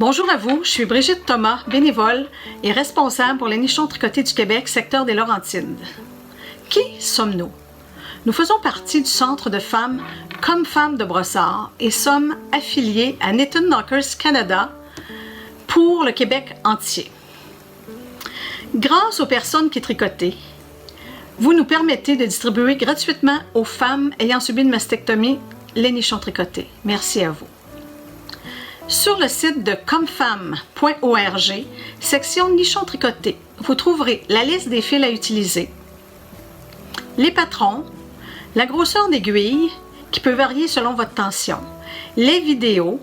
Bonjour à vous, je suis Brigitte Thomas, bénévole et responsable pour les nichons tricotés du Québec, secteur des Laurentides. Qui sommes-nous? Nous faisons partie du Centre de femmes Comme Femmes de Brossard et sommes affiliés à Knit & Knockers Canada pour le Québec entier. Grâce aux personnes qui tricotent, vous nous permettez de distribuer gratuitement aux femmes ayant subi une mastectomie les nichons tricotés. Merci à vous. Sur le site de commefemme.org, section nichons tricotés, vous trouverez la liste des fils à utiliser, les patrons, la grosseur d'aiguille qui peut varier selon votre tension, les vidéos,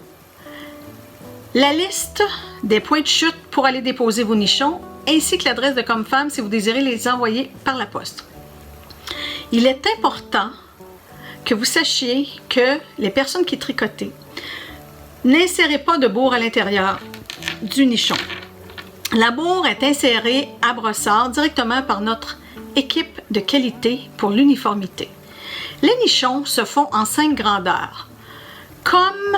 la liste des points de chute pour aller déposer vos nichons, ainsi que l'adresse de Commefemme si vous désirez les envoyer par la poste. Il est important que vous sachiez que les personnes qui tricotent, n'insérez pas de bourre à l'intérieur du nichon. La bourre est insérée à brossard directement par notre équipe de qualité pour l'uniformité. Les nichons se font en 5 grandeurs, comme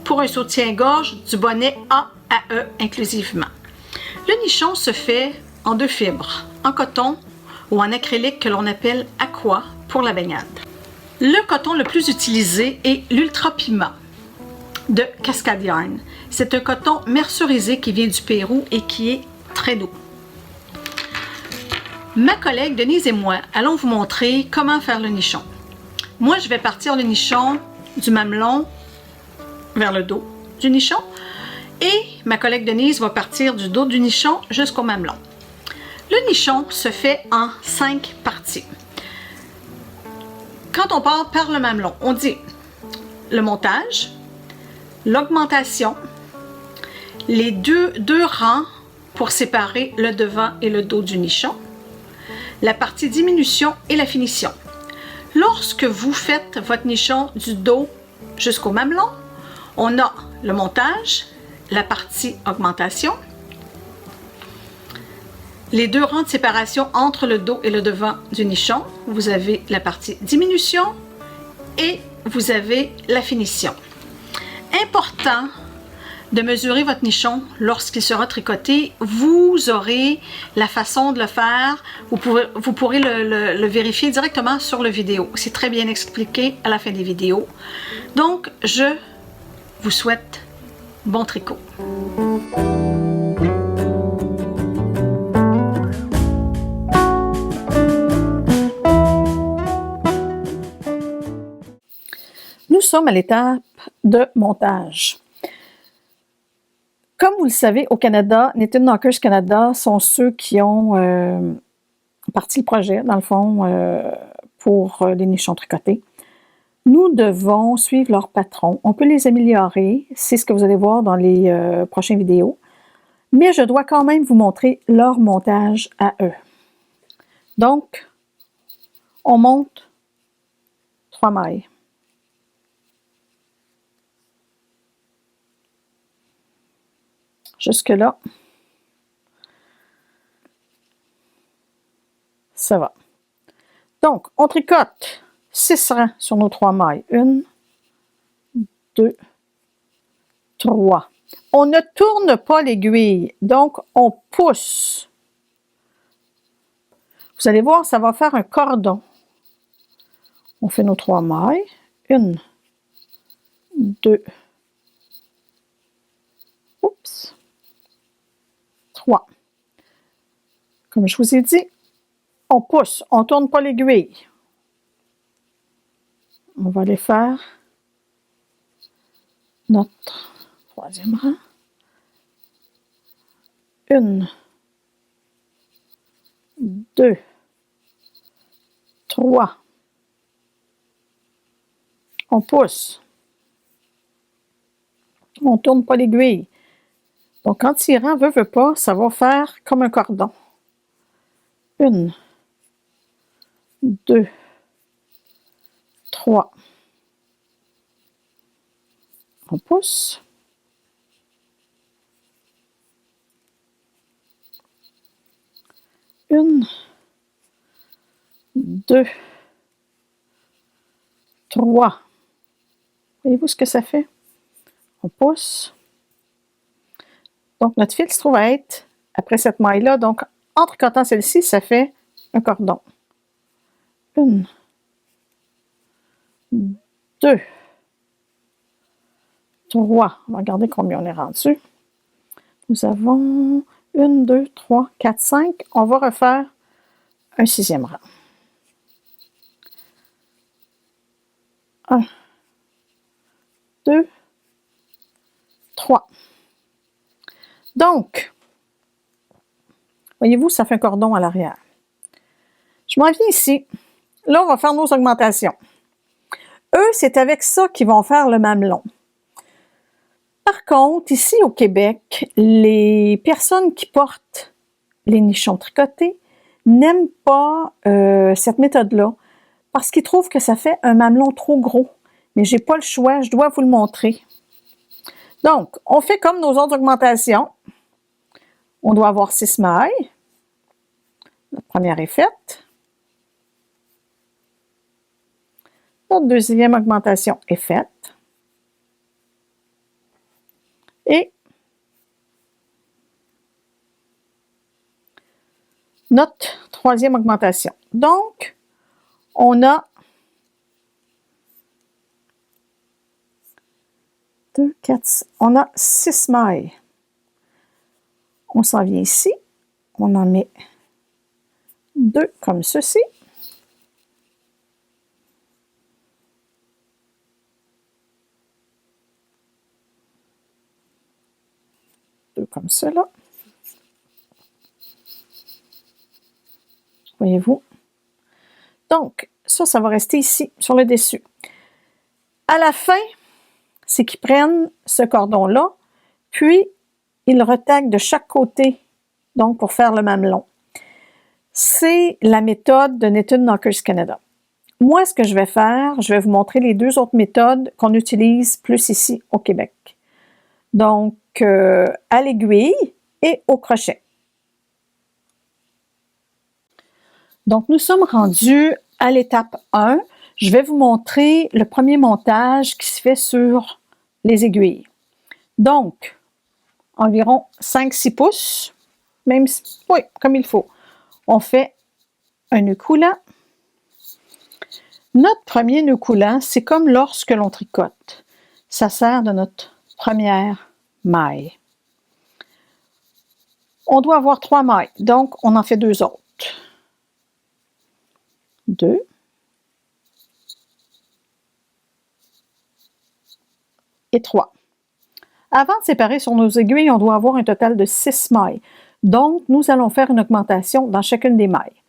pour un soutien-gorge du bonnet A à E inclusivement. Le nichon se fait en 2 fibres, en coton ou en acrylique que l'on appelle aqua pour la baignade. Le coton le plus utilisé est l'Ultra Pima de Cascade Yarn. C'est un coton mercerisé qui vient du Pérou et qui est très doux. Ma collègue Denise et moi allons vous montrer comment faire le nichon. Moi, je vais partir le nichon du mamelon vers le dos du nichon et ma collègue Denise va partir du dos du nichon jusqu'au mamelon. Le nichon se fait en 5 parties. Quand on part par le mamelon, on dit le montage, l'augmentation, les deux rangs pour séparer le devant et le dos du nichon, la partie diminution et la finition. Lorsque vous faites votre nichon du dos jusqu'au mamelon, on a le montage, la partie augmentation, les 2 rangs de séparation entre le dos et le devant du nichon, vous avez la partie diminution et vous avez la finition. Important de mesurer votre nichon lorsqu'il sera tricoté. Vous aurez la façon de le faire. Vous pourrez le vérifier directement sur le vidéo. C'est très bien expliqué à la fin des vidéos. Donc, je vous souhaite bon tricot. Nous sommes à l'étape de montage. Comme vous le savez, au Canada, Knit & Knockers Canada sont ceux qui ont parti le projet, dans le fond, pour les nichons tricotés. Nous devons suivre leurs patrons. On peut les améliorer, c'est ce que vous allez voir dans les prochaines vidéos. Mais je dois quand même vous montrer leur montage à eux. Donc, on monte 3 mailles. Jusque-là, ça va. Donc, on tricote 6 rangs sur nos 3 mailles. 1, 2, 3. On ne tourne pas l'aiguille, donc on pousse. Vous allez voir, ça va faire un cordon. On fait nos 3 mailles. 1, 2, oups. 3. Comme je vous ai dit, on pousse, on ne tourne pas l'aiguille. On va aller faire notre 3e rang. 1, 2, 3. On pousse. On ne tourne pas l'aiguille. Donc, en tirant, veut pas, ça va faire comme un cordon. 1, 2, 3. On pousse. 1, 2, 3. Voyez-vous ce que ça fait? On pousse. Donc, notre fil se trouve à être, après cette maille-là, donc en tricotant celle-ci, ça fait un cordon. 1, 2, 3. On va regarder combien on est rendu. Nous avons 1, 2, 3, 4, 5. On va refaire un 6e rang. 1, 2, 3. Donc, voyez-vous, ça fait un cordon à l'arrière. Je m'en viens ici. Là, on va faire nos augmentations. Eux, c'est avec ça qu'ils vont faire le mamelon. Par contre, ici au Québec, les personnes qui portent les nichons tricotés n'aiment pas cette méthode-là parce qu'ils trouvent que ça fait un mamelon trop gros. Mais je n'ai pas le choix, je dois vous le montrer. Donc, on fait comme nos autres augmentations. On doit avoir 6 mailles. Notre première est faite. Notre deuxième augmentation est faite. Et notre troisième augmentation. Donc, on a 2, 4, on a 6 mailles. On s'en vient ici. On en met 2 comme ceci. Comme cela. Voyez-vous? Donc, ça va rester ici, sur le dessus. À la fin, c'est qu'ils prennent ce cordon-là, puis ils le retaguent de chaque côté, donc pour faire le mamelon. C'est la méthode de Knitted Knockers Canada. Moi, ce que je vais faire, je vais vous montrer les 2 autres méthodes qu'on utilise plus ici au Québec. Donc, à l'aiguille et au crochet. Donc, nous sommes rendus à l'étape 1. Je vais vous montrer le premier montage qui se fait sur les aiguilles. Donc, environ 5-6 pouces, même si, oui, comme il faut. On fait un nœud coulant. Notre premier nœud coulant, c'est comme lorsque l'on tricote. Ça sert de notre première maille. On doit avoir 3 mailles, donc on en fait 2 autres. 2. Et 3. Avant de séparer sur nos aiguilles, on doit avoir un total de 6 mailles. Donc, nous allons faire une augmentation dans chacune des mailles.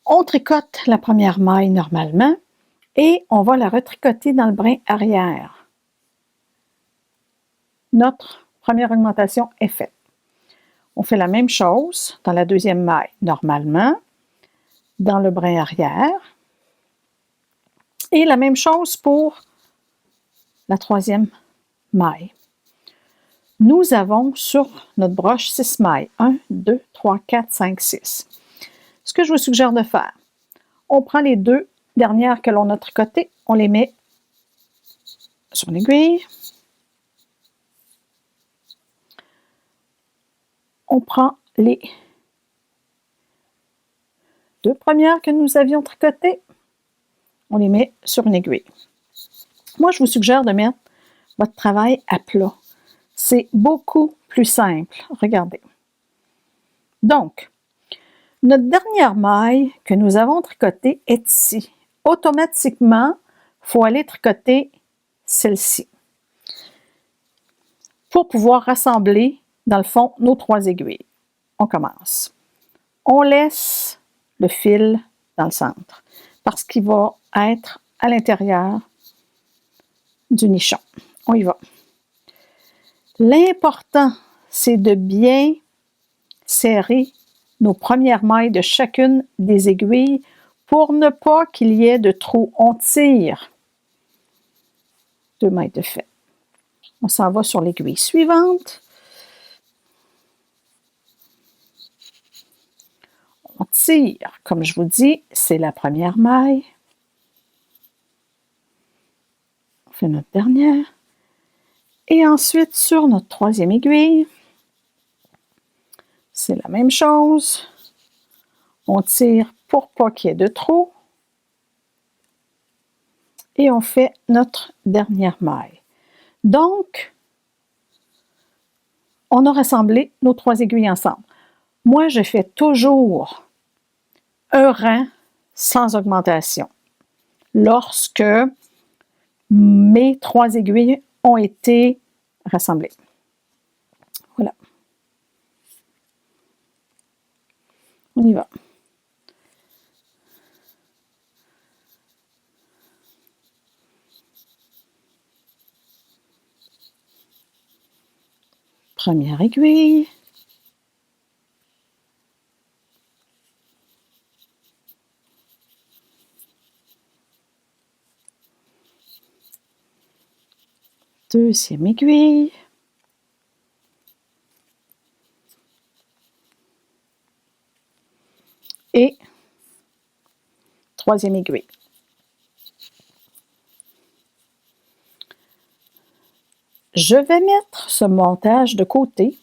On tricote la première maille normalement et on va la retricoter dans le brin arrière. Notre première augmentation est faite. On fait la même chose dans la deuxième maille normalement, dans le brin arrière. Et la même chose pour la troisième maille. Nous avons sur notre broche 6 mailles. 1, 2, 3, 4, 5, 6. Ce que je vous suggère de faire, on prend les 2 dernières que l'on a tricotées, on les met sur l'aiguille. On prend les 2 premières que nous avions tricotées, on les met sur une aiguille. Moi, je vous suggère de mettre votre travail à plat. C'est beaucoup plus simple. Regardez. Donc, notre dernière maille que nous avons tricotée est ici. Automatiquement, il faut aller tricoter celle-ci pour pouvoir rassembler, dans le fond, nos 3 aiguilles. On commence. On laisse le fil dans le centre parce qu'il va être à l'intérieur du nichon. On y va. L'important, c'est de bien serrer nos premières mailles de chacune des aiguilles pour ne pas qu'il y ait de trous. On tire 2 mailles de fait. On s'en va sur l'aiguille suivante. On tire, comme je vous dis, c'est la première maille. On fait notre dernière. Et ensuite, sur notre troisième aiguille, c'est la même chose. On tire pour pas qu'il y ait de trou. Et on fait notre dernière maille. Donc, on a rassemblé nos 3 aiguilles ensemble. Moi, je fais toujours un rang sans augmentation lorsque mes 3 aiguilles ont été rassemblées. Voilà. On y va. Première aiguille. Deuxième aiguille. Et troisième aiguille. Je vais mettre ce montage de côté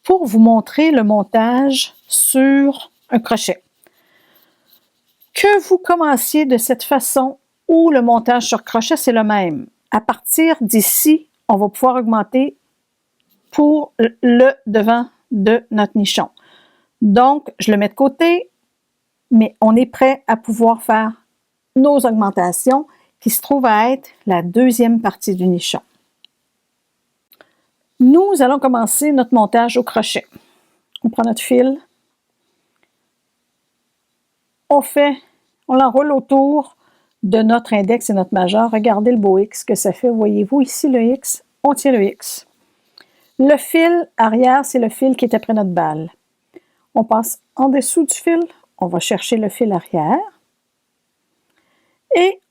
pour vous montrer le montage sur un crochet. Que vous commenciez de cette façon ou le montage sur crochet, c'est le même. À partir d'ici, on va pouvoir augmenter pour le devant de notre nichon. Donc, je le mets de côté, mais on est prêt à pouvoir faire nos augmentations qui se trouvent à être la deuxième partie du nichon. Nous allons commencer notre montage au crochet. On prend notre fil, on l'enroule autour de notre index et notre majeur. Regardez le beau X que ça fait. Voyez-vous ici le X? On tient le X. Le fil arrière, c'est le fil qui est après notre balle. On passe en dessous du fil, on va chercher le fil arrière et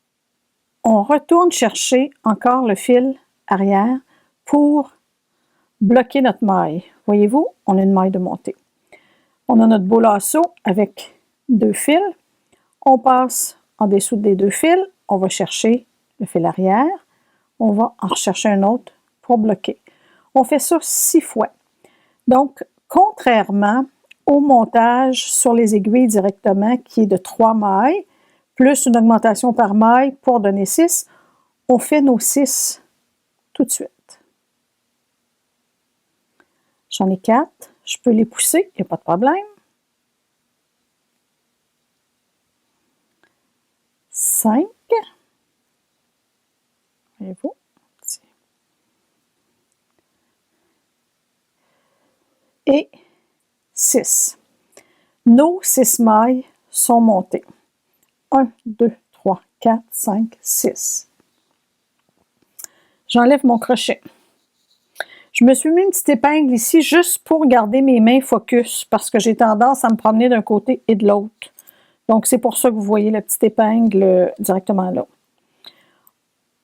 on retourne chercher encore le fil arrière pour bloquer notre maille. Voyez-vous, on a une maille de montée. On a notre beau lasso avec 2 fils. On passe en dessous des 2 fils, on va chercher le fil arrière, on va en rechercher un autre pour bloquer. On fait ça 6 fois. Donc, contrairement au montage sur les aiguilles directement qui est de 3 mailles, plus une augmentation par maille pour donner 6, on fait nos 6 tout de suite. J'en ai 4, je peux les pousser, il n'y a pas de problème. 5. Voyez-vous? Et 6. Nos 6 mailles sont montées. 1, 2, 3, 4, 5, 6. J'enlève mon crochet. Je me suis mis une petite épingle ici juste pour garder mes mains focus parce que j'ai tendance à me promener d'un côté et de l'autre. Donc, c'est pour ça que vous voyez la petite épingle directement là.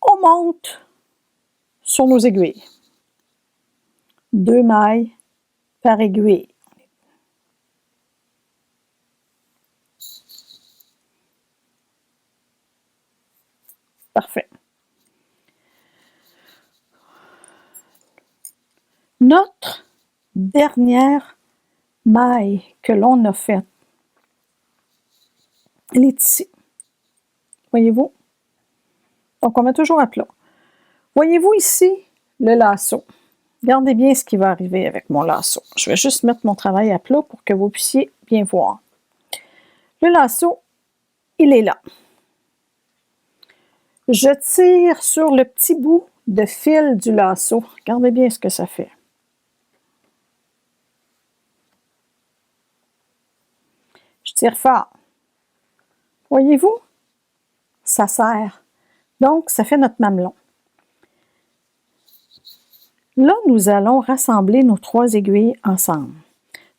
On monte sur nos aiguilles. 2 mailles par aiguille. Parfait. Notre dernière maille que l'on a faite, elle est ici. Voyez-vous? Donc, on met toujours à plat. Voyez-vous ici le lasso? Regardez bien ce qui va arriver avec mon lasso. Je vais juste mettre mon travail à plat pour que vous puissiez bien voir. Le lasso, il est là. Je tire sur le petit bout de fil du lasso. Regardez bien ce que ça fait. Je tire fort. Voyez-vous? Ça serre. Donc, ça fait notre mamelon. Là, nous allons rassembler nos 3 aiguilles ensemble.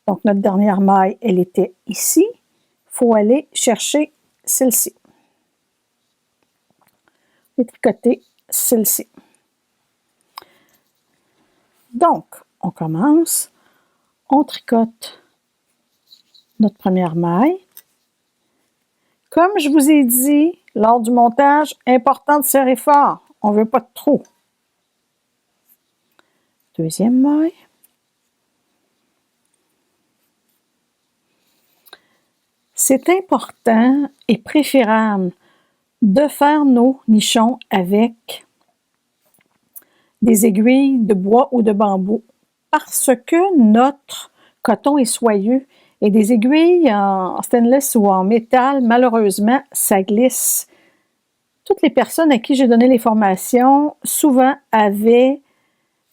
Donc, notre dernière maille, elle était ici. Il faut aller chercher celle-ci. Et tricoter celle-ci. Donc, on commence. On tricote notre première maille. Comme je vous ai dit lors du montage, important de serrer fort. On ne veut pas de trou. deuxième maille. C'est important et préférable de faire nos nichons avec des aiguilles de bois ou de bambou parce que notre coton est soyeux et des aiguilles en stainless ou en métal, malheureusement, ça glisse. Toutes les personnes à qui j'ai donné les formations, souvent avaient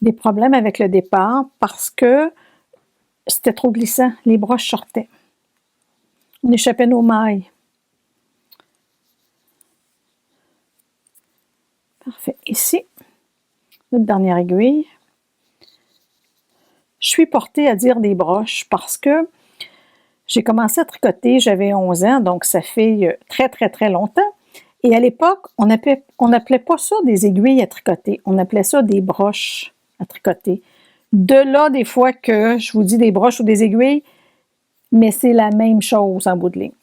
des problèmes avec le départ parce que c'était trop glissant, les broches sortaient. On échappait nos mailles. Parfait. Ici, notre dernière aiguille. Je suis portée à dire des broches parce que j'ai commencé à tricoter, j'avais 11 ans, donc ça fait très, très, très longtemps. Et à l'époque, on n'appelait pas ça des aiguilles à tricoter, on appelait ça des broches à tricoter. De là, des fois que je vous dis des broches ou des aiguilles, mais c'est la même chose en bout de ligne.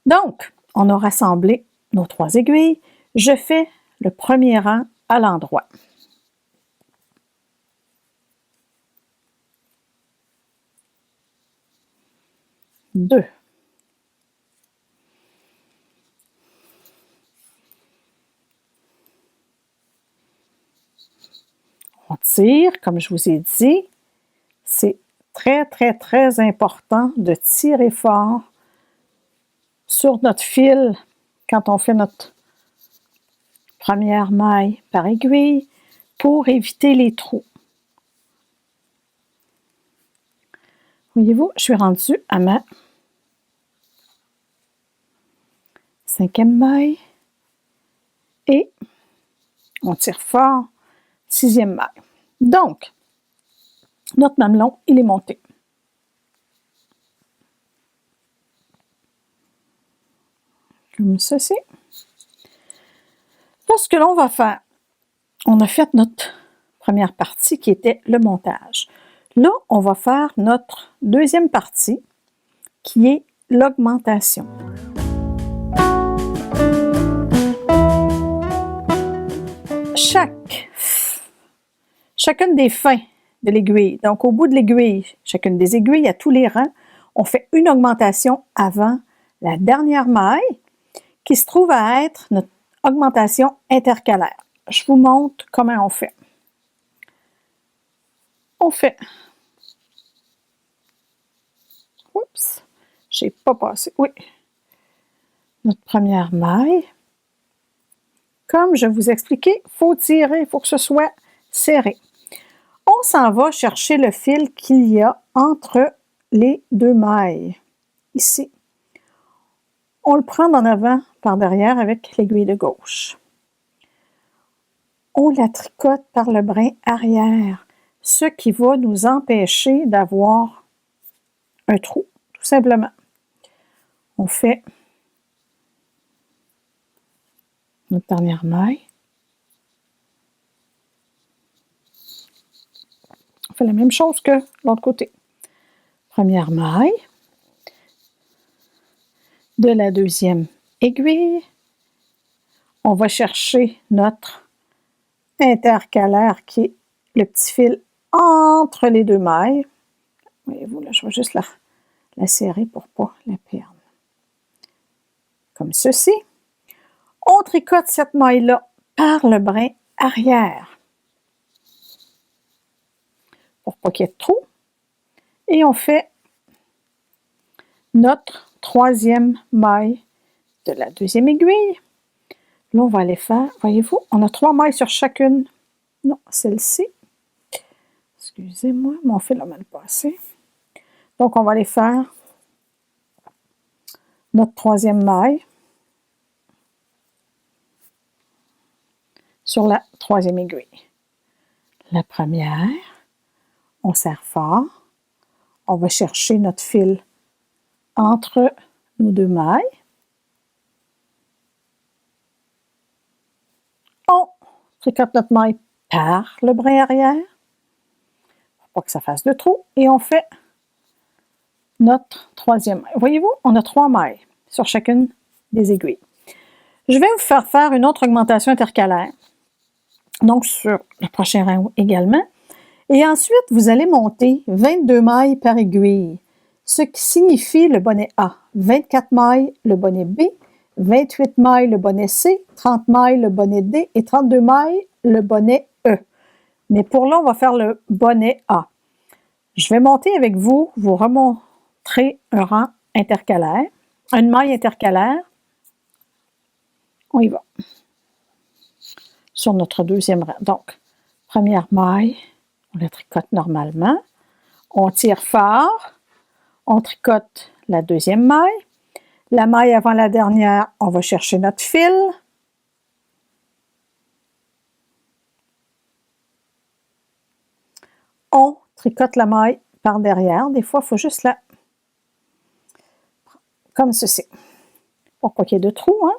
Donc, on a rassemblé nos 3 aiguilles. Je fais le premier rang à l'endroit. Deux. On tire, comme je vous ai dit, c'est très, très, très important de tirer fort sur notre fil quand on fait notre première maille par aiguille pour éviter les trous. Voyez-vous, je suis rendue à ma 5e maille et on tire fort, 6e maille. Donc, notre mamelon, il est monté. Comme ceci. Là, ce que l'on va faire, on a fait notre première partie qui était le montage. Là, on va faire notre deuxième partie qui est l'augmentation. Chacune des fins de l'aiguille, donc au bout de l'aiguille, chacune des aiguilles, à tous les rangs, on fait une augmentation avant la dernière maille qui se trouve à être notre augmentation intercalaire. Je vous montre comment on fait. On fait. Oups, j'ai pas passé. Oui. Notre première maille. Comme je vous expliquais, il faut tirer, il faut que ce soit serré. On s'en va chercher le fil qu'il y a entre les 2 mailles. Ici. On le prend d'en avant par derrière avec l'aiguille de gauche. On la tricote par le brin arrière, ce qui va nous empêcher d'avoir un trou, tout simplement. On fait notre dernière maille. On fait la même chose que l'autre côté. Première maille de la deuxième aiguille. On va chercher notre intercalaire qui est le petit fil entre les 2 mailles. Voyez-vous, là, je vais juste la serrer pour ne pas la perdre. Comme ceci. On tricote cette maille-là par le brin arrière pour pas qu'il y ait de trou. Et on fait notre 3e maille de la deuxième aiguille. Là, on va aller faire, voyez-vous, on a 3 mailles sur chacune. Non, celle-ci. Excusez-moi, mon fil a mal passé. Donc, on va aller faire notre 3e maille sur la 3e aiguille. La première, on serre fort. On va chercher notre fil entre nos 2 mailles. On tricote notre maille par le brin arrière pour pas que ça fasse de trou. Et on fait notre 3e maille. Voyez-vous, on a 3 mailles sur chacune des aiguilles. Je vais vous faire une autre augmentation intercalaire, donc sur le prochain rang également. Et ensuite, vous allez monter 22 mailles par aiguille, ce qui signifie le bonnet A, 24 mailles le bonnet B, 28 mailles le bonnet C, 30 mailles le bonnet D et 32 mailles le bonnet E. Mais pour là, on va faire le bonnet A. Je vais monter avec vous, vous remontrer un rang intercalaire, une maille intercalaire. On y va. Sur notre deuxième rang. Donc, première maille, on la tricote normalement. On tire fort, on tricote la deuxième maille. La maille avant la dernière, on va chercher notre fil. On tricote la maille par derrière. Des fois, il faut juste la... comme ceci. Pour pas qu'il y ait de trous, hein?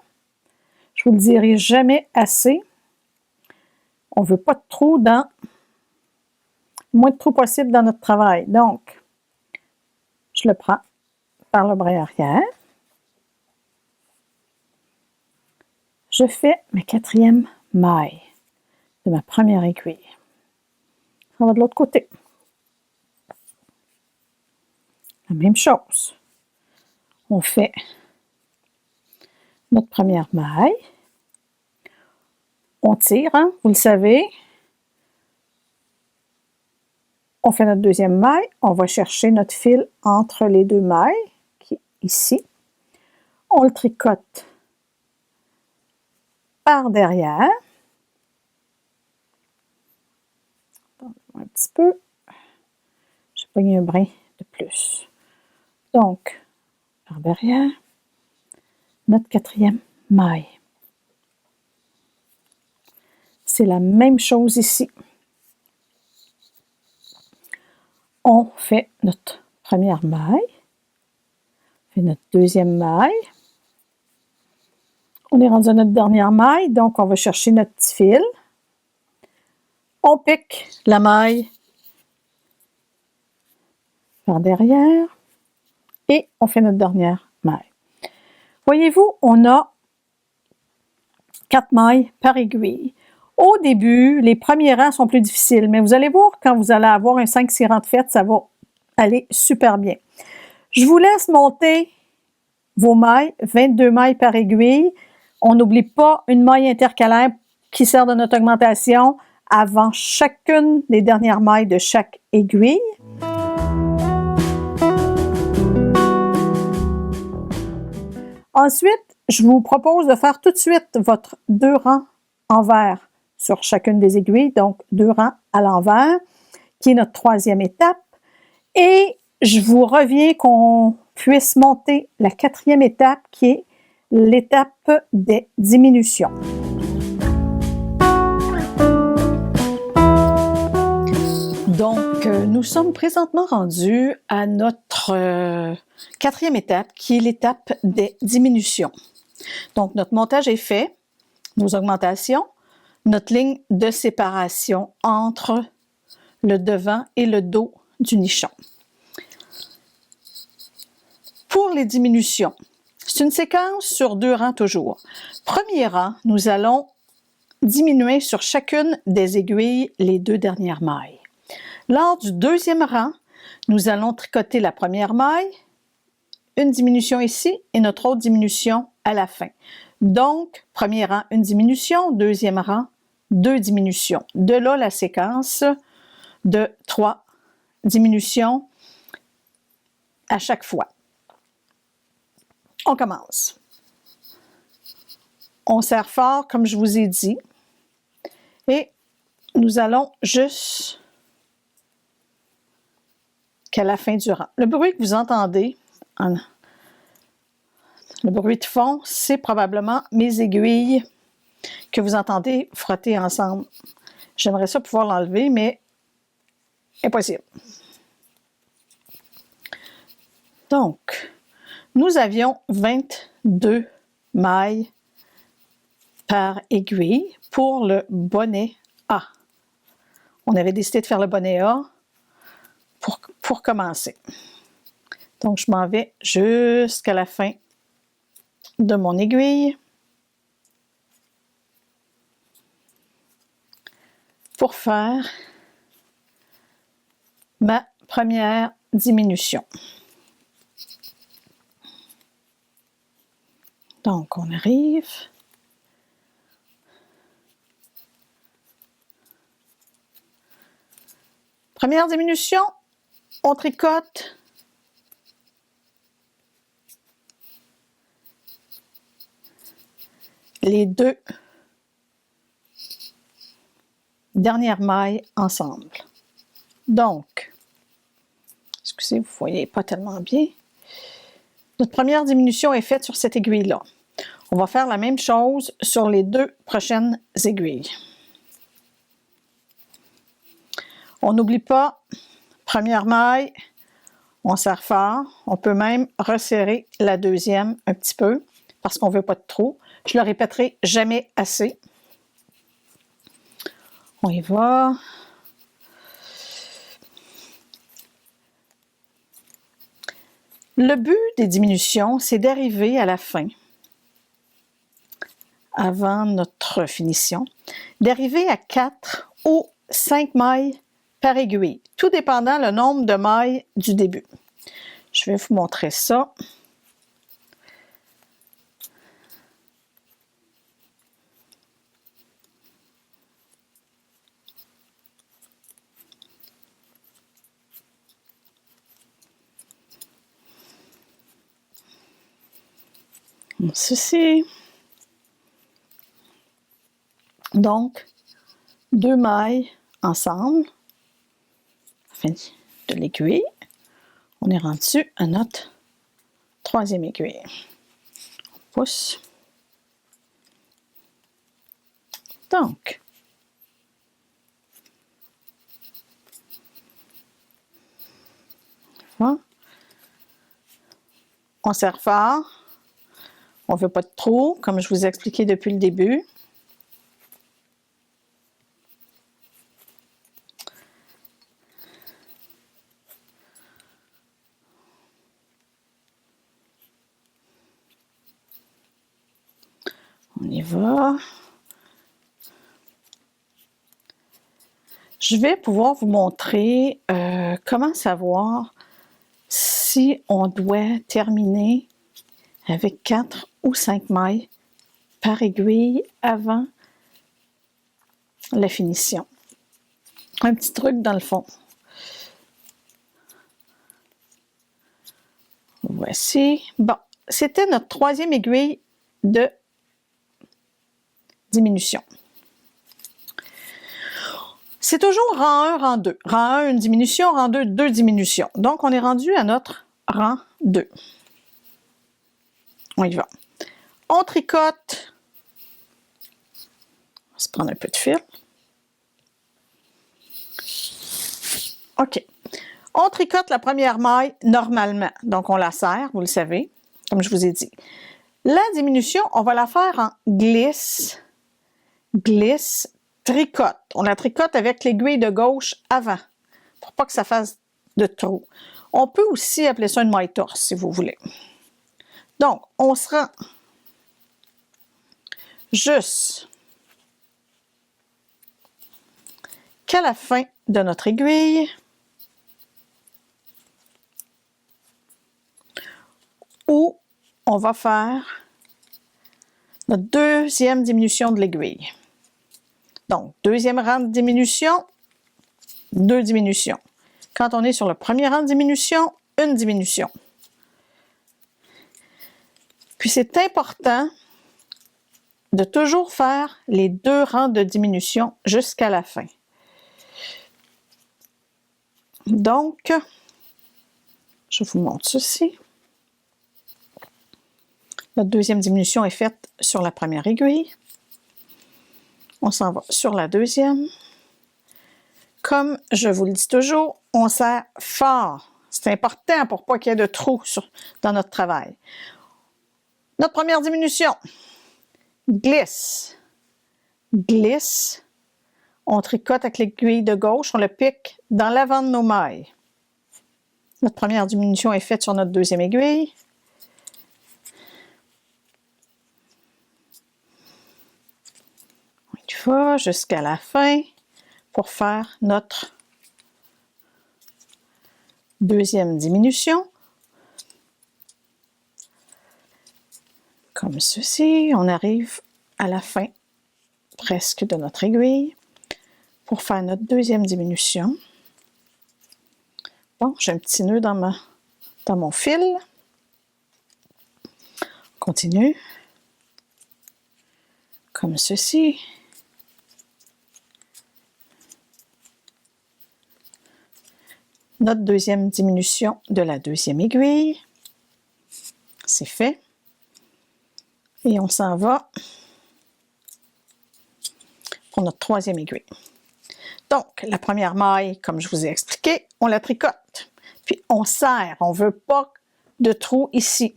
Je vous le dirai jamais assez. On ne veut pas de trous dans... moins de trous possible dans notre travail. Donc, je le prends par le bras arrière. Je fais ma quatrième maille de ma première aiguille. On va de l'autre côté. La même chose. On fait notre première maille. On tire, hein, vous le savez. On fait notre deuxième maille. On va chercher notre fil entre les deux mailles, qui est ici. On le tricote par derrière. Un petit peu. J'ai pogné un brin de plus. Donc, par derrière, notre quatrième maille. C'est la même chose ici. On fait notre première maille, on fait notre deuxième maille. On est rendu à notre dernière maille, donc on va chercher notre petit fil. On pique la maille par derrière et on fait notre dernière maille. Voyez-vous, on a 4 mailles par aiguille. Au début, les premiers rangs sont plus difficiles, mais vous allez voir, quand vous allez avoir un 5-6 rangs de fait, ça va aller super bien. Je vous laisse monter vos mailles, 22 mailles par aiguille. On n'oublie pas une maille intercalaire qui sert de notre augmentation avant chacune des dernières mailles de chaque aiguille. Ensuite, je vous propose de faire tout de suite votre 2 rangs envers sur chacune des aiguilles, donc 2 rangs à l'envers, qui est notre troisième étape. Et je vous reviens qu'on puisse monter la quatrième étape, qui est l'étape des diminutions. Donc, nous sommes présentement rendus à notre quatrième étape, qui est l'étape des diminutions. Donc, notre montage est fait, nos augmentations, notre ligne de séparation entre le devant et le dos du nichon. Pour les diminutions, c'est une séquence sur 2 rangs toujours. Premier rang, nous allons diminuer sur chacune des aiguilles les 2 dernières mailles. Lors du deuxième rang, nous allons tricoter la première maille, une diminution ici et notre autre diminution à la fin. Donc, premier rang, une diminution, deuxième rang, 2 diminutions. De là, la séquence de 3 diminutions à chaque fois. On commence. On serre fort, comme je vous ai dit, et nous allons juste qu'à la fin du rang. Le bruit que vous entendez, le bruit de fond, c'est probablement mes aiguilles que vous entendez frotter ensemble. J'aimerais ça pouvoir l'enlever, mais impossible. Donc, nous avions 22 mailles par aiguille pour le bonnet A. On avait décidé de faire le bonnet A pour commencer. Donc, je m'en vais jusqu'à la fin de mon aiguille pour faire ma première diminution. Donc, on arrive. Première diminution, on tricote. Les deux dernières mailles ensemble. Donc, excusez, vous ne voyez pas tellement bien. Notre première diminution est faite sur cette aiguille-là. On va faire la même chose sur les deux prochaines aiguilles. On n'oublie pas, première maille, on serre fort. On peut même resserrer la deuxième un petit peu parce qu'on ne veut pas de trou. Je le répéterai jamais assez. On y va. Le but des diminutions, c'est d'arriver à la fin, avant notre finition, d'arriver à 4 ou 5 mailles par aiguille, tout dépendant le nombre de mailles du début. Je vais vous montrer ça. Ceci. Donc, 2 mailles ensemble, fin de l'aiguille. On est rendu à notre troisième aiguille. On pousse. Donc, voilà. On serre fort. On ne veut pas de trou, comme je vous ai expliqué depuis le début. On y va. Je vais pouvoir vous montrer comment savoir si on doit terminer avec 4 ou 5 mailles par aiguille avant la finition. Un petit truc dans le fond. Voici. Bon, c'était notre troisième aiguille de diminution. C'est toujours rang 1, rang 2. Rang 1, une diminution, rang 2, deux diminutions. Donc, on est rendu à notre rang 2. On y va. On tricote. On va se prendre un peu de fil. OK. On tricote la première maille normalement. Donc, on la serre, vous le savez, comme je vous ai dit. La diminution, on va la faire en glisse, glisse, tricote. On la tricote avec l'aiguille de gauche avant, pour pas que ça fasse de trou. On peut aussi appeler ça une maille torse, si vous voulez. Donc, on se rend juste qu'à la fin de notre aiguille, où on va faire notre deuxième diminution de l'aiguille. Donc, deuxième rang de diminution, 2 diminutions. Quand on est sur le premier rang de diminution, une diminution. Puis c'est important de toujours faire les 2 rangs de diminution jusqu'à la fin. Donc, je vous montre ceci. La deuxième diminution est faite sur la première aiguille. On s'en va sur la deuxième. Comme je vous le dis toujours, on serre fort. C'est important pour pas qu'il y ait de trous dans notre travail. Notre première diminution. Glisse. Glisse. On tricote avec l'aiguille de gauche. On le pique dans l'avant de nos mailles. Notre première diminution est faite sur notre deuxième aiguille. On y va jusqu'à la fin pour faire notre deuxième diminution. Comme ceci, on arrive à la fin presque de notre aiguille pour faire notre deuxième diminution. Bon, j'ai un petit nœud dans mon fil. On continue. Comme ceci. Notre deuxième diminution de la deuxième aiguille. C'est fait. Et on s'en va pour notre troisième aiguille. Donc, la première maille, comme je vous ai expliqué, on la tricote. Puis on serre, on ne veut pas de trou ici.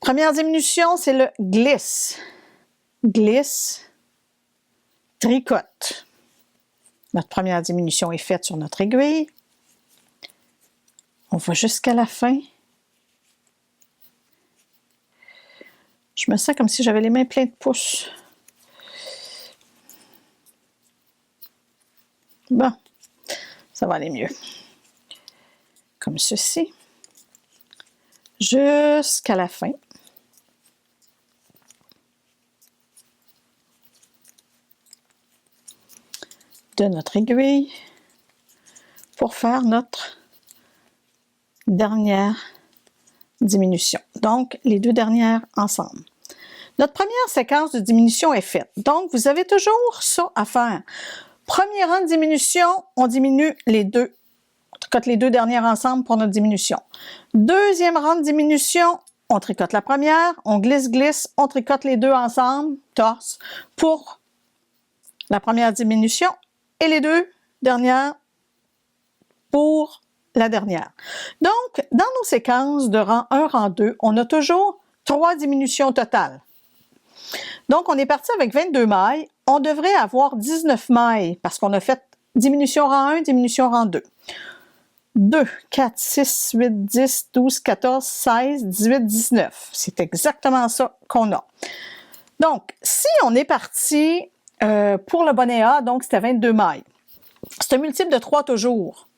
Première diminution, c'est le glisse. Glisse, tricote. Notre première diminution est faite sur notre aiguille. On va jusqu'à la fin. Je me sens comme si j'avais les mains pleines de pouces. Bon, ça va aller mieux. Comme ceci. Jusqu'à la fin. De notre aiguille pour faire notre dernière diminution. Donc, les deux dernières ensemble. Notre première séquence de diminution est faite. Donc, vous avez toujours ça à faire. Premier rang de diminution, on diminue les deux. On tricote les deux dernières ensemble pour notre diminution. Deuxième rang de diminution, on tricote la première, on glisse, on tricote les deux ensemble, torse, pour la première diminution et les deux dernières pour la dernière. Donc, dans nos séquences de rang 1, rang 2, on a toujours 3 diminutions totales. Donc, on est parti avec 22 mailles. On devrait avoir 19 mailles parce qu'on a fait diminution rang 1, diminution rang 2. 2, 4, 6, 8, 10, 12, 14, 16, 18, 19. C'est exactement ça qu'on a. Donc, si on est parti pour le bonnet A, donc c'était 22 mailles. C'est un multiple de 3 toujours.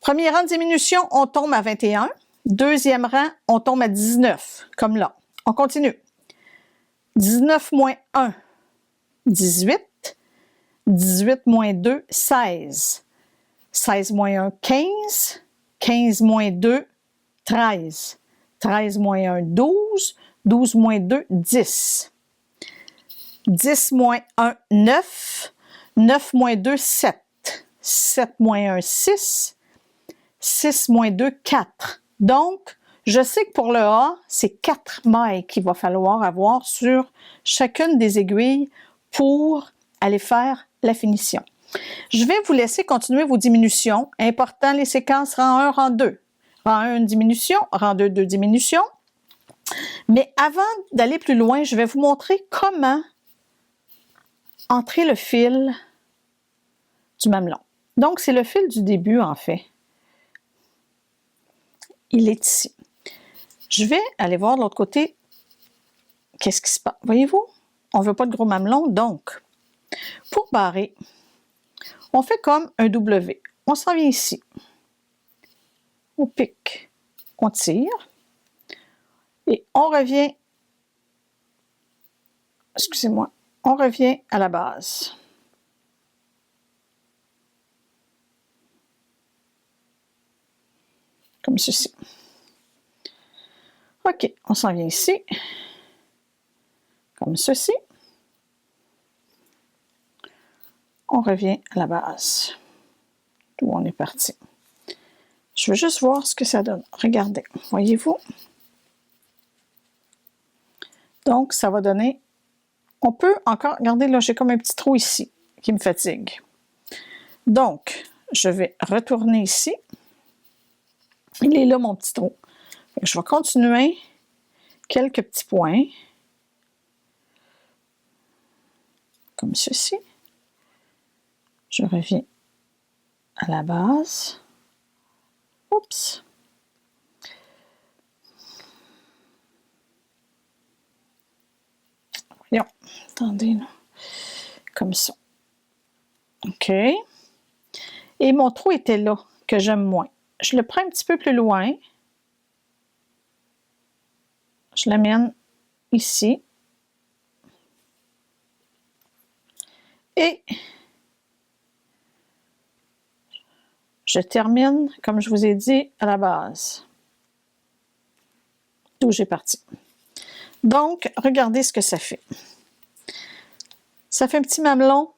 Premier rang de diminution, on tombe à 21. Deuxième rang, on tombe à 19, comme là. On continue. 19 moins 1, 18. 18 moins 2, 16. 16 moins 1, 15. 15 moins 2, 13. 13 moins 1, 12. 12 moins 2, 10. 10 moins 1, 9. 9 moins 2, 7. 7 moins 1, 6. 6 moins 2, 4. Donc, je sais que pour le A, c'est 4 mailles qu'il va falloir avoir sur chacune des aiguilles pour aller faire la finition. Je vais vous laisser continuer vos diminutions. Important, les séquences rang 1, rang 2. Rang 1, une diminution. Rang 2, 2 diminutions. Mais avant d'aller plus loin, je vais vous montrer comment entrer le fil du mamelon. Donc, c'est le fil du début, en fait. Il est ici. Je vais aller voir de l'autre côté qu'est-ce qui se passe. Voyez-vous? On ne veut pas de gros mamelon, donc, pour barrer, on fait comme un W. On s'en vient ici. On pique, on tire, et on revient, excusez-moi, on revient à la base. Comme ceci. OK, on s'en vient ici, comme ceci. On revient à la base, d'où on est parti. Je veux juste voir ce que ça donne. Regardez, voyez-vous? Donc, ça va donner... On peut encore... Regardez, là, j'ai comme un petit trou ici qui me fatigue. Donc, je vais retourner ici. Il est là, mon petit trou. Je vais continuer quelques petits points. Comme ceci. Je reviens à la base. Oups. Voyons. Attendez, là. Comme ça. OK. Et mon trou était là. que j'aime moins. Je le prends un petit peu plus loin. Je l'amène ici. Et je termine, comme je vous ai dit, à la base. D'où j'ai parti. Donc, regardez ce que ça fait. Ça fait un petit mamelon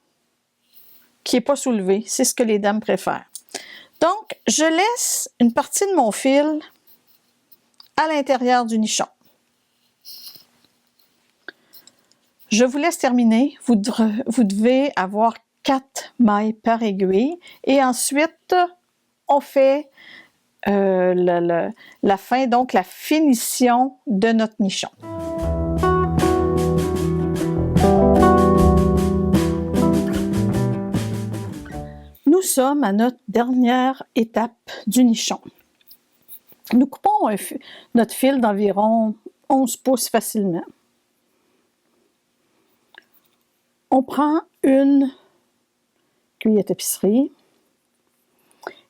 qui n'est pas soulevé. C'est ce que les dames préfèrent. Donc, je laisse une partie de mon fil à l'intérieur du nichon. Je vous laisse terminer. Vous devez avoir 4 mailles par aiguille. Et ensuite, on fait la fin, donc la finition de notre nichon. Nous sommes à notre dernière étape du nichon. Nous coupons notre fil d'environ 11 pouces facilement. On prend une cuillère à tapisserie.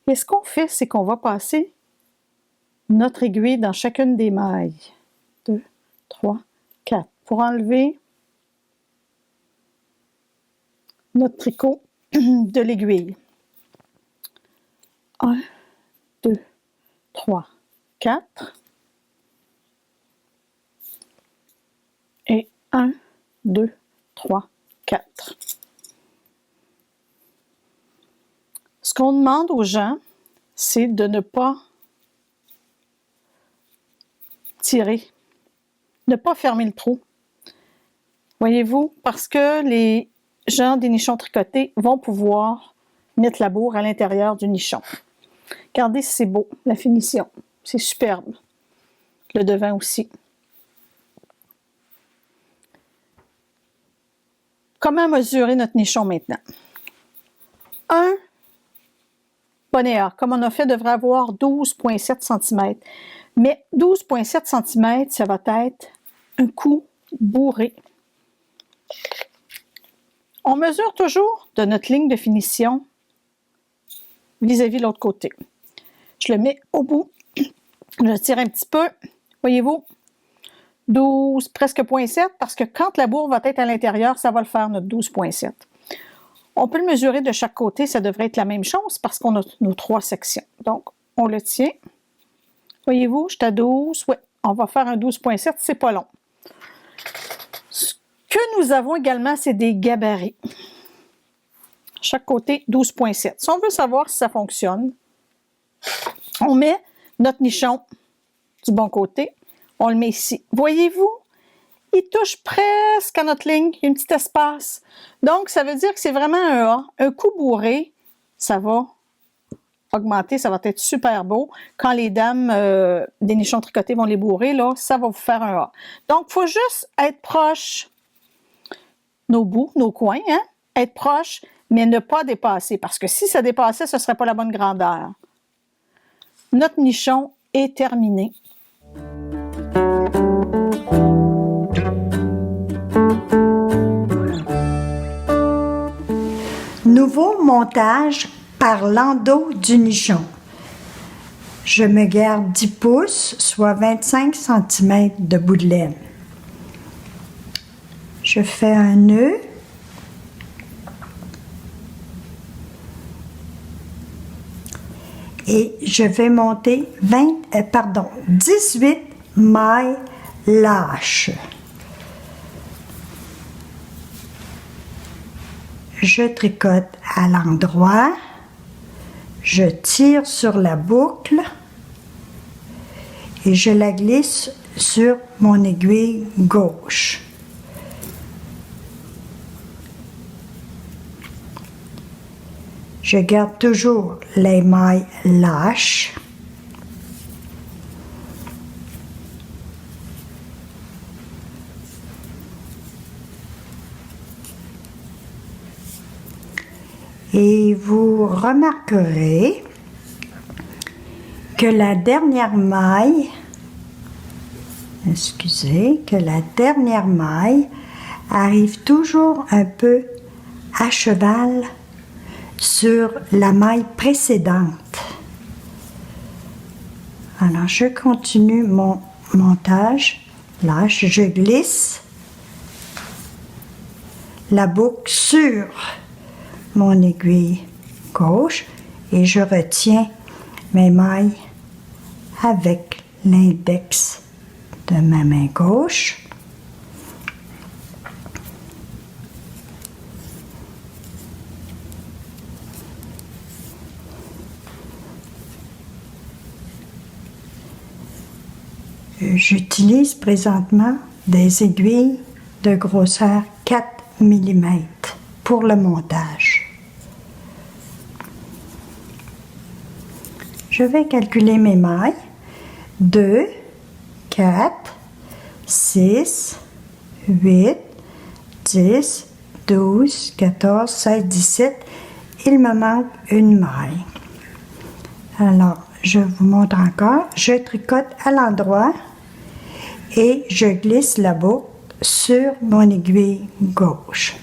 Et ce qu'on fait, c'est qu'on va passer notre aiguille dans chacune des mailles. 2, 3, 4. Pour enlever notre tricot de l'aiguille. 1, 2, 3, 4. Et 1, 2, 3, 4. Ce qu'on demande aux gens, c'est de ne pas tirer, ne pas fermer le trou. Voyez-vous, parce que les gens des nichons tricotés vont pouvoir mettre la bourre à l'intérieur du nichon. Regardez si c'est beau, la finition. C'est superbe. Le devant aussi. Comment mesurer notre nichon maintenant? Un bonnet A, comme on a fait, devrait avoir 12,7 cm. Mais 12,7 cm, ça va être un coup bourré. On mesure toujours de notre ligne de finition vis-à-vis de l'autre côté. Je le mets au bout. Je tire un petit peu. Voyez-vous? 12, presque 0,7, parce que quand la bourre va être à l'intérieur, ça va le faire, notre 12,7. On peut le mesurer de chaque côté, ça devrait être la même chose parce qu'on a nos 3 sections. Donc, on le tient. Voyez-vous, je suis à 12. Oui, on va faire un 12,7, c'est pas long. Ce que nous avons également, c'est des gabarits. Chaque côté, 12,7. Si on veut savoir si ça fonctionne, on met notre nichon du bon côté. On le met ici. Voyez-vous, il touche presque à notre ligne. Il y a un petit espace. Donc, ça veut dire que c'est vraiment un A. Un coup bourré, ça va augmenter, ça va être super beau. Quand les dames des nichons tricotés vont les bourrer, là, ça va vous faire un A. Donc, il faut juste être proche, nos bouts, nos coins, hein? Être proche, mais ne pas dépasser. Parce que si ça dépassait, ce ne serait pas la bonne grandeur. Notre nichon est terminé. Nouveau montage par l'endos du nichon. Je me garde 10 pouces, soit 25 cm de bout de laine. Je fais un nœud. Et je vais monter 18 mailles lâches. Je tricote à l'endroit, je tire sur la boucle et je la glisse sur mon aiguille gauche. Je garde toujours les mailles lâches. Et vous remarquerez que la dernière maille, arrive toujours un peu à cheval sur la maille précédente. Alors, je continue mon montage. Là, je glisse la boucle sur mon aiguille gauche et je retiens mes mailles avec l'index de ma main gauche. J'utilise présentement des aiguilles de grosseur 4 mm pour le montage. Je vais calculer mes mailles. 2, 4, 6, 8, 10, 12, 14, 16, 17. Il me manque une maille. Alors, je vous montre encore. Je tricote à l'endroit et je glisse la boucle sur mon aiguille gauche.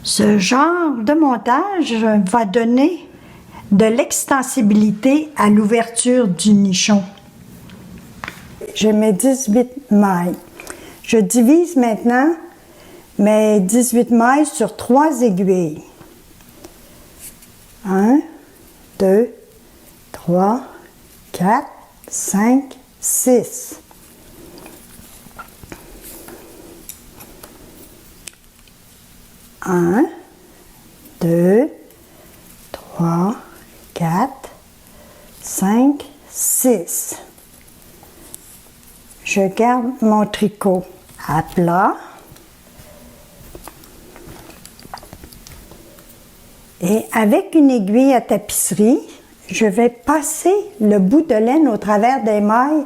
Ce genre de montage va donner de l'extensibilité à l'ouverture du nichon. J'ai mes 18 mailles. Je divise maintenant mes 18 mailles sur 3 aiguilles. 1, 2, 3, 4, 5, 6. Un, 2, 3, 4, 5, 6. Je garde mon tricot à plat. Et avec une aiguille à tapisserie, je vais passer le bout de laine au travers des mailles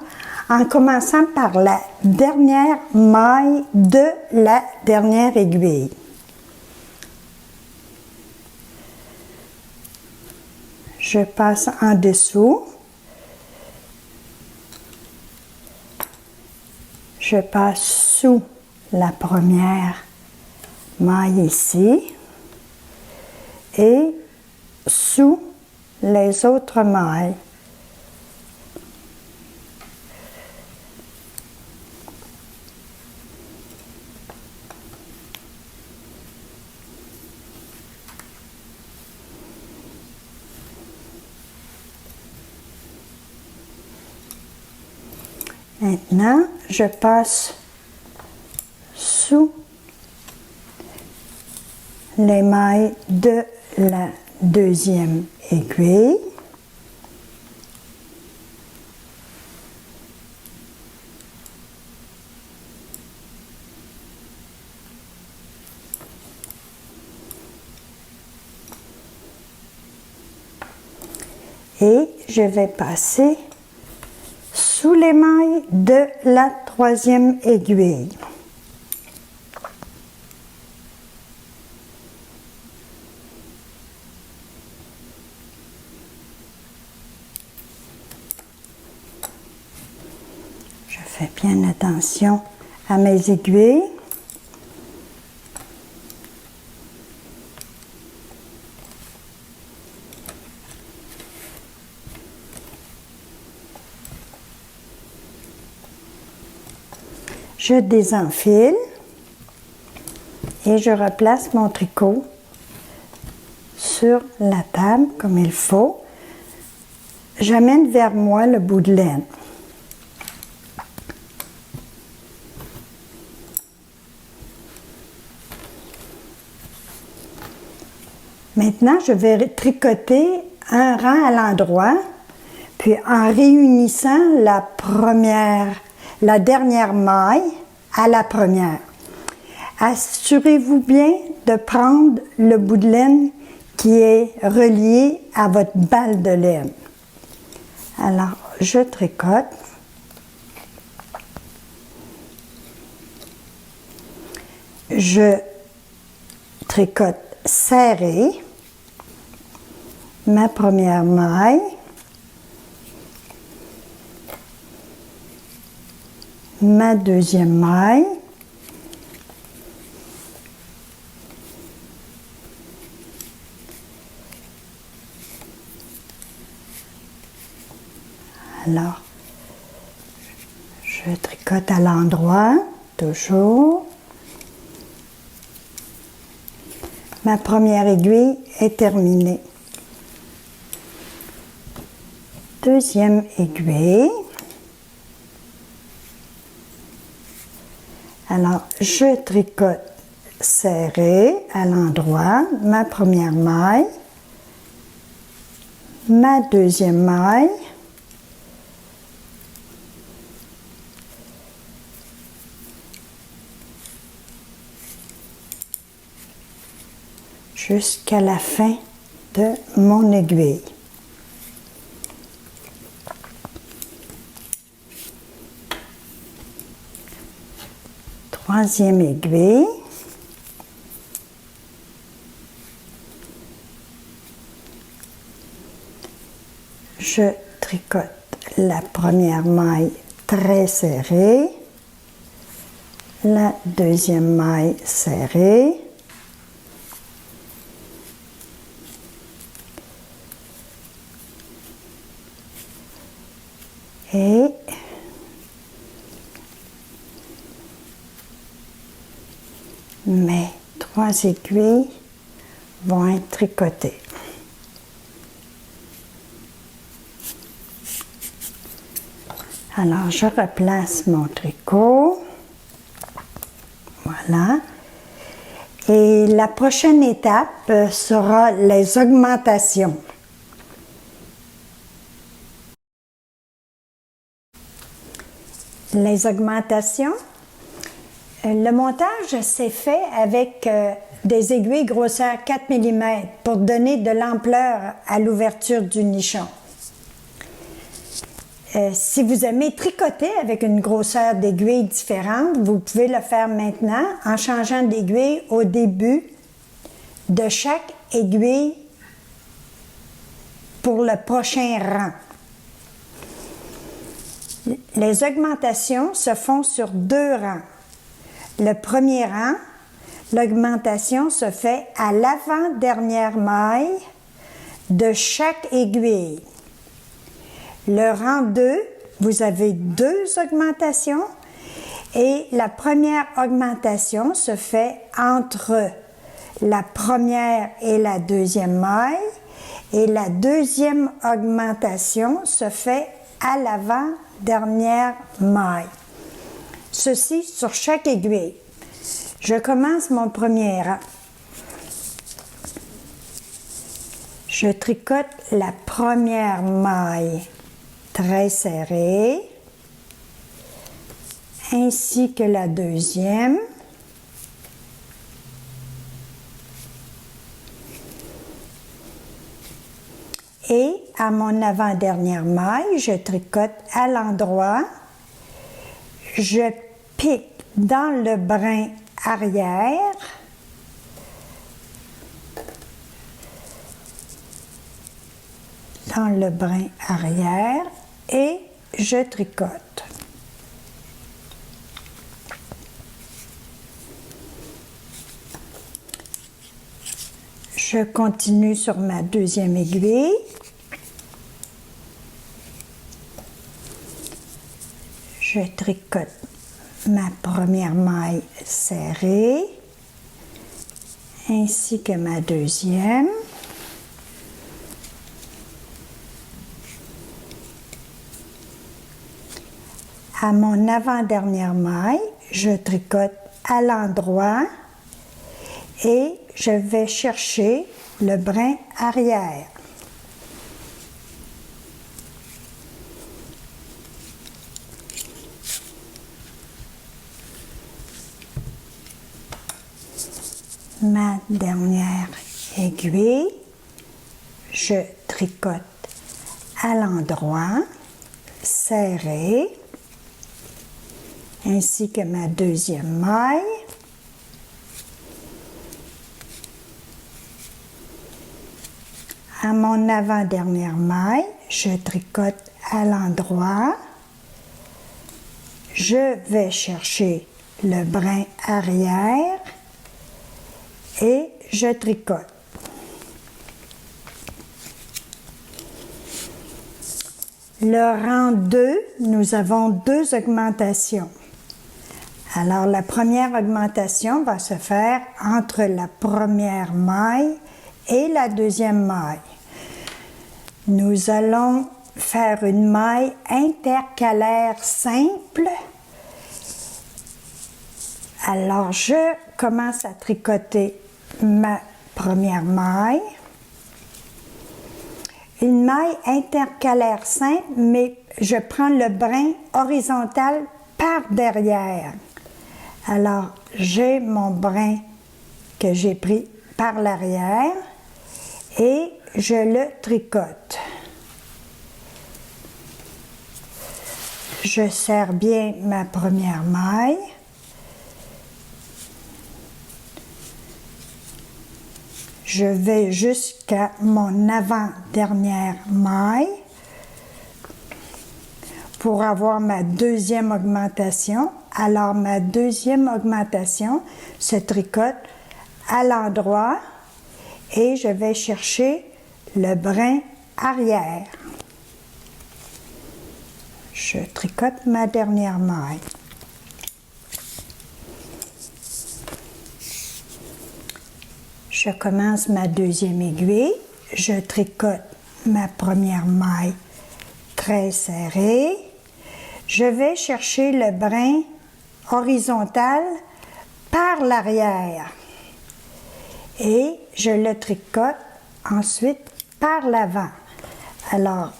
en commençant par la dernière maille de la dernière aiguille. Je passe en dessous. Je passe sous la première maille ici et sous les autres mailles. Maintenant, je passe sous les mailles de la deuxième aiguille. Et je vais passer sous les mailles de la troisième aiguille. Je fais bien attention à mes aiguilles. Je désenfile et je replace mon tricot sur la table comme il faut. J'amène vers moi le bout de laine. Maintenant, je vais tricoter un rang à l'endroit, puis en réunissant la dernière maille à la première. Assurez-vous bien de prendre le bout de laine qui est relié à votre balle de laine. Alors, je tricote. Je tricote serré ma première maille. Ma deuxième maille. Alors, je tricote à l'endroit, toujours. Ma première aiguille est terminée. Deuxième aiguille. Alors, je tricote serré à l'endroit, ma première maille, ma deuxième maille, jusqu'à la fin de mon aiguille. Troisième aiguille. Je tricote la première maille très serrée, la deuxième maille serrée, et mes 3 aiguilles vont être tricotées. Alors, je replace mon tricot. Voilà. Et la prochaine étape sera les augmentations. Les augmentations, le montage s'est fait avec des aiguilles grosseur 4 mm pour donner de l'ampleur à l'ouverture du nichon. Si vous aimez tricoter avec une grosseur d'aiguille différente, vous pouvez le faire maintenant en changeant d'aiguille au début de chaque aiguille pour le prochain rang. Les augmentations se font sur 2 rangs. Le premier rang, l'augmentation se fait à l'avant-dernière maille de chaque aiguille. Le rang 2, vous avez 2 augmentations et la première augmentation se fait entre la première et la deuxième maille et la deuxième augmentation se fait à l'avant-dernière maille. Ceci sur chaque aiguille. Je commence mon premier rang. Je tricote la première maille très serrée, ainsi que la deuxième. Et à mon avant-dernière maille, je tricote à l'endroit, je pique dans le brin arrière, et je tricote. Je continue sur ma deuxième aiguille. Je tricote ma première maille serrée, ainsi que ma deuxième. À mon avant-dernière maille, je tricote à l'endroit et je vais chercher le brin arrière. Ma dernière aiguille, je tricote à l'endroit, serré, ainsi que ma deuxième maille. À mon avant-dernière maille, je tricote à l'endroit, je vais chercher le brin arrière et je tricote. le rang 2, nous avons 2 augmentations. Alors, la première augmentation va se faire entre la première maille et la deuxième maille. Nous allons faire une maille intercalaire simple. Alors, je commence à tricoter ma première maille. Une maille intercalaire simple, mais je prends le brin horizontal par derrière. Alors, j'ai mon brin que j'ai pris par l'arrière et je le tricote. Je serre bien ma première maille. Je vais jusqu'à mon avant-dernière maille pour avoir ma deuxième augmentation. Alors, ma deuxième augmentation se tricote à l'endroit et je vais chercher le brin arrière. Je tricote ma dernière maille. Je commence ma deuxième aiguille, je tricote ma première maille très serrée. Je vais chercher le brin horizontal par l'arrière et je le tricote ensuite par l'avant. Alors,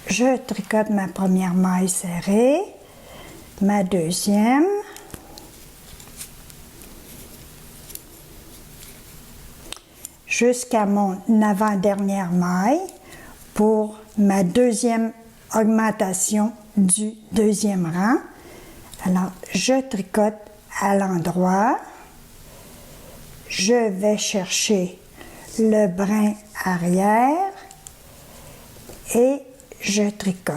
je tricote ma première maille serrée, ma deuxième, jusqu'à mon avant-dernière maille pour ma deuxième augmentation du deuxième rang. Alors, je tricote à l'endroit, je vais chercher le brin arrière et je tricote.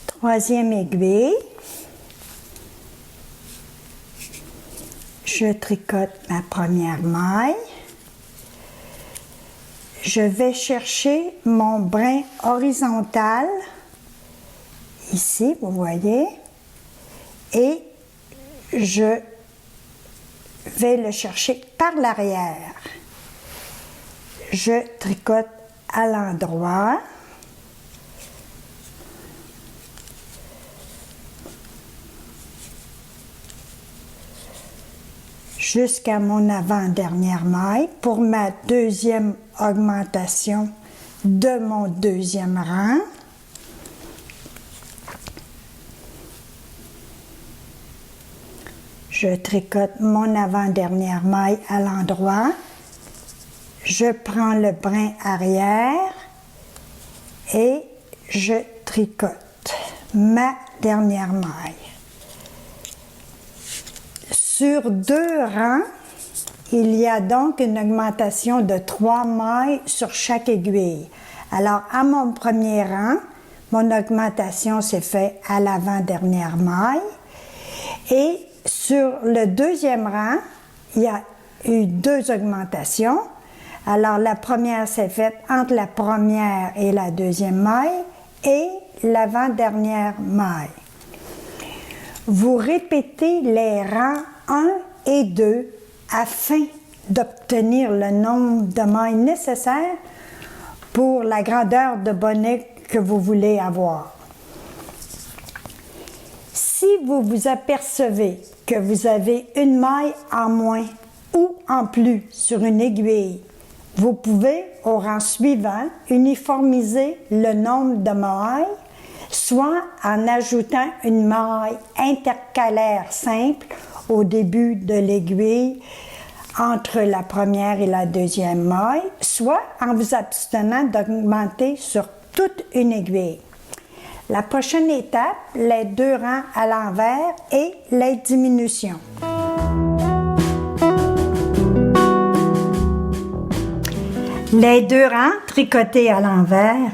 Troisième aiguille. Je tricote ma première maille. Je vais chercher mon brin horizontal, ici, vous voyez, et je vais le chercher par l'arrière. Je tricote à l'endroit. Jusqu'à mon avant-dernière maille pour ma deuxième augmentation de mon deuxième rang. Je tricote mon avant-dernière maille à l'endroit. Je prends le brin arrière et je tricote ma dernière maille. Sur 2 rangs, il y a donc une augmentation de 3 mailles sur chaque aiguille. Alors, à mon premier rang, mon augmentation s'est faite à l'avant-dernière maille. Et sur le deuxième rang, il y a eu 2 augmentations. Alors, la première s'est faite entre la première et la deuxième maille et l'avant-dernière maille. Vous répétez les rangs 1 et 2 afin d'obtenir le nombre de mailles nécessaires pour la grandeur de bonnet que vous voulez avoir. Si vous vous apercevez que vous avez une maille en moins ou en plus sur une aiguille, vous pouvez, au rang suivant, uniformiser le nombre de mailles, soit en ajoutant une maille intercalaire simple au début de l'aiguille entre la première et la deuxième maille, soit en vous abstenant d'augmenter sur toute une aiguille. La prochaine étape, les 2 rangs à l'envers et les diminutions. Les 2 rangs tricotés à l'envers.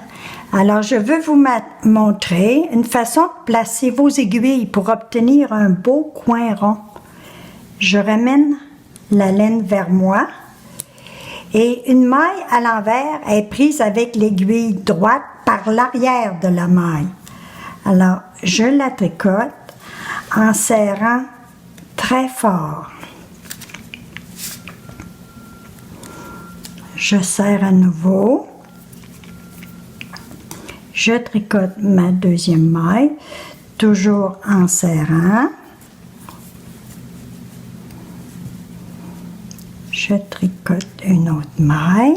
Alors, je veux vous montrer une façon de placer vos aiguilles pour obtenir un beau coin rond. Je ramène la laine vers moi Et une maille à l'envers est prise avec l'aiguille droite par l'arrière de la maille. Alors, je la tricote en serrant très fort. Je serre à nouveau. Je tricote ma deuxième maille, toujours en serrant. Je tricote une autre maille.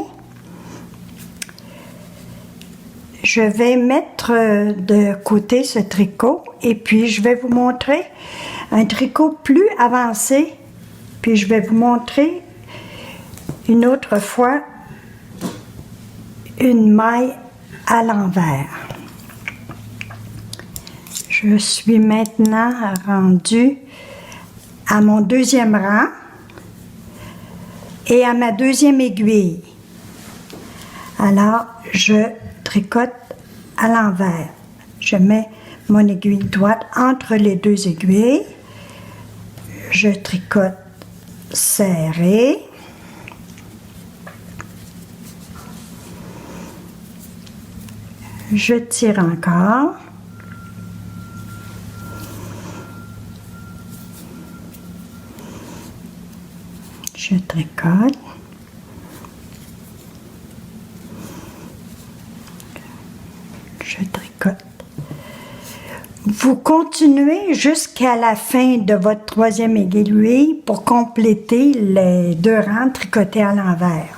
Je vais mettre de côté ce tricot et puis je vais vous montrer un tricot plus avancé. Puis je vais vous montrer une autre fois une maille à l'envers. Je suis maintenant rendue à mon deuxième rang et à ma deuxième aiguille. Alors, je tricote à l'envers. Je mets mon aiguille droite entre les deux aiguilles. Je tricote serré. Je tire encore. Je tricote. Je tricote. Vous continuez jusqu'à la fin de votre troisième aiguille pour compléter les deux rangs tricotés à l'envers.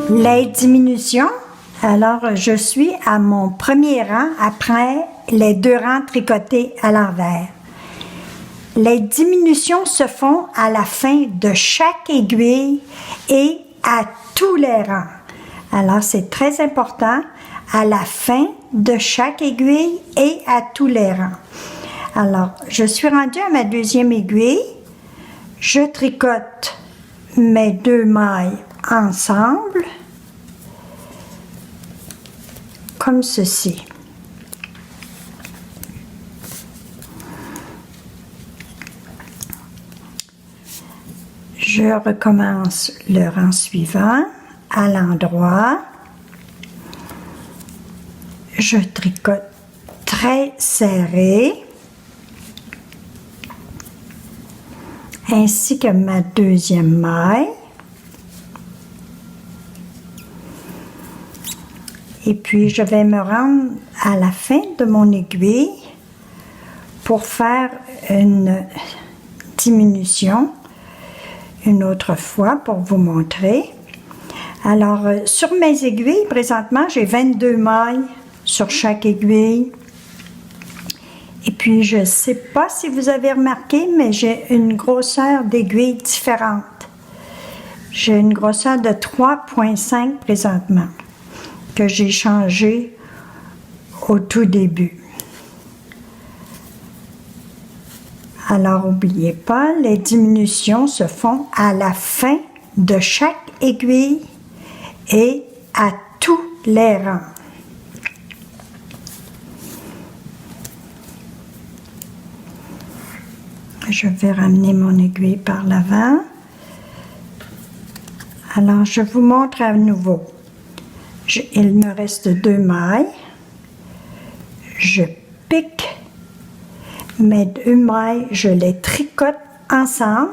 Les diminutions, alors je suis à mon premier rang après les deux rangs tricotés à l'envers. Les diminutions se font à la fin de chaque aiguille et à tous les rangs. Alors c'est très important à la fin de chaque aiguille et à tous les rangs. Alors je suis rendue à ma deuxième aiguille. Je tricote mes deux mailles ensemble comme ceci. Je recommence le rang suivant à l'endroit. Je tricote très serré ainsi que ma deuxième maille. Et puis, je vais me rendre à la fin de mon aiguille pour faire une diminution une autre fois pour vous montrer. Alors, sur mes aiguilles, présentement, j'ai 22 mailles sur chaque aiguille. Et puis, je ne sais pas si vous avez remarqué, mais j'ai une grosseur d'aiguille différente. J'ai une grosseur de 3,5 présentement, que j'ai changé au tout début. Alors, n'oubliez pas, les diminutions se font à la fin de chaque aiguille et à tous les rangs. Je vais ramener mon aiguille par l'avant. Alors, je vous montre à nouveau. Il me reste 2 mailles. Je pique mes 2 mailles, je les tricote ensemble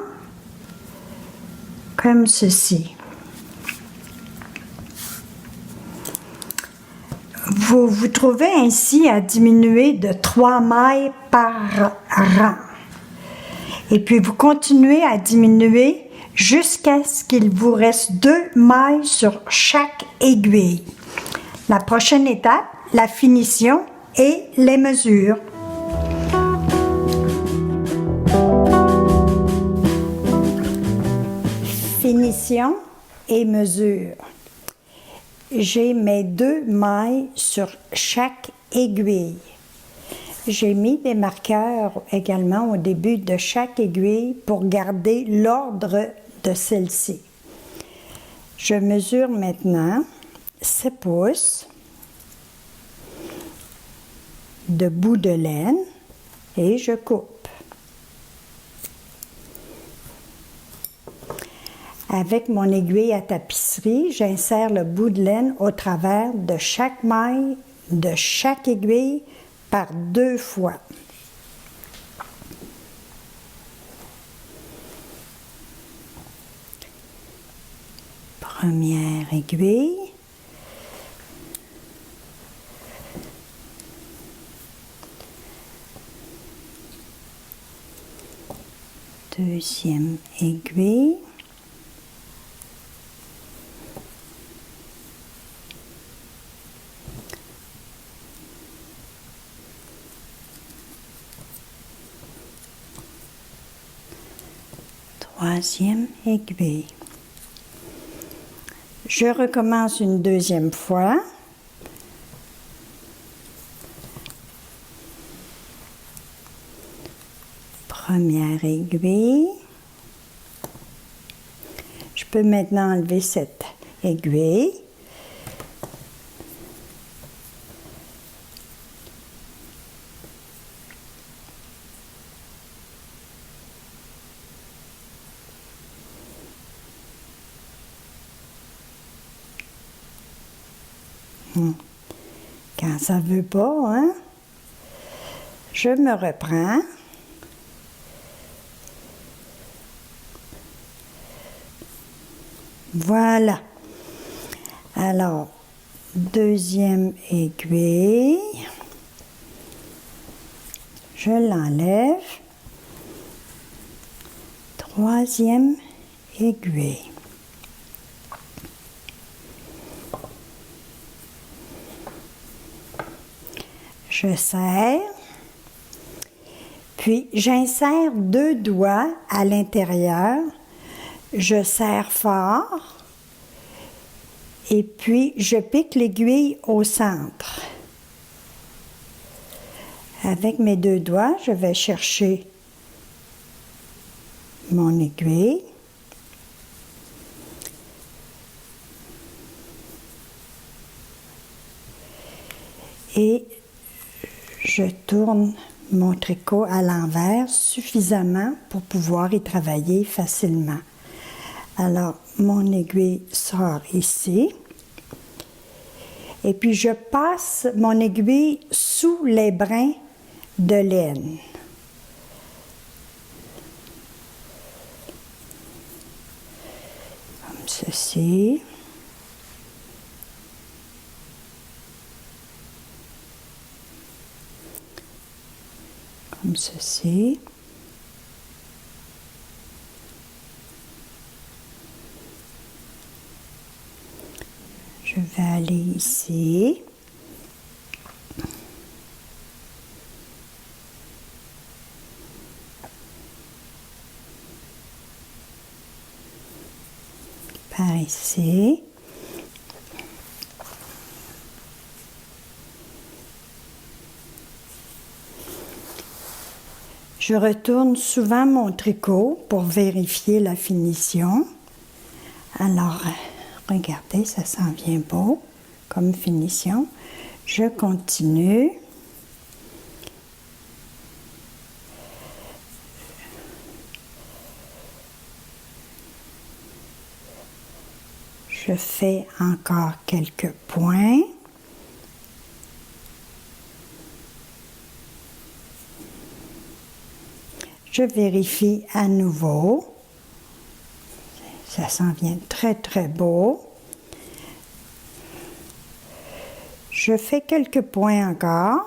comme ceci. Vous vous trouvez ainsi à diminuer de 3 mailles par rang. Et puis vous continuez à diminuer jusqu'à ce qu'il vous reste 2 mailles sur chaque aiguille. La prochaine étape, la finition et les mesures. Finition et mesure. J'ai mes 2 mailles sur chaque aiguille. J'ai mis des marqueurs également au début de chaque aiguille pour garder l'ordre de celle-ci. Je mesure maintenant 7 pouces de bout de laine et je coupe. Avec mon aiguille à tapisserie, j'insère le bout de laine au travers de chaque maille de chaque aiguille par 2 fois. Première aiguille. Deuxième aiguille. Troisième aiguille. Je recommence une deuxième fois. Première aiguille. Je peux maintenant enlever cette aiguille. Quand ça ne veut pas, hein? Je me reprends. Voilà. Alors, deuxième aiguille. Je l'enlève. Troisième aiguille. Je serre, puis j'insère 2 doigts à l'intérieur, je serre fort et puis je pique l'aiguille au centre. Avec mes 2 doigts, je vais chercher mon aiguille. Et je tourne mon tricot à l'envers suffisamment pour pouvoir y travailler facilement. Alors, mon aiguille sort ici. Et puis, je passe mon aiguille sous les brins de laine. Comme ceci. Comme ceci. Je vais aller ici. Par ici. Je retourne souvent mon tricot pour vérifier la finition. Alors, regardez, ça s'en vient beau comme finition. Je continue. Je fais encore quelques points. Je vérifie à nouveau. Ça s'en vient très très beau. Je fais quelques points encore.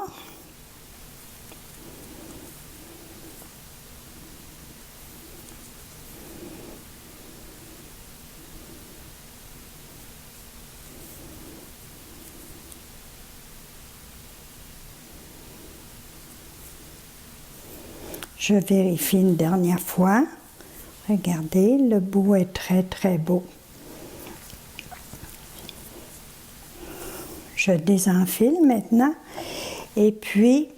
Je vérifie une dernière fois. Regardez, le bout est très très beau. Je désenfile maintenant. Et puis,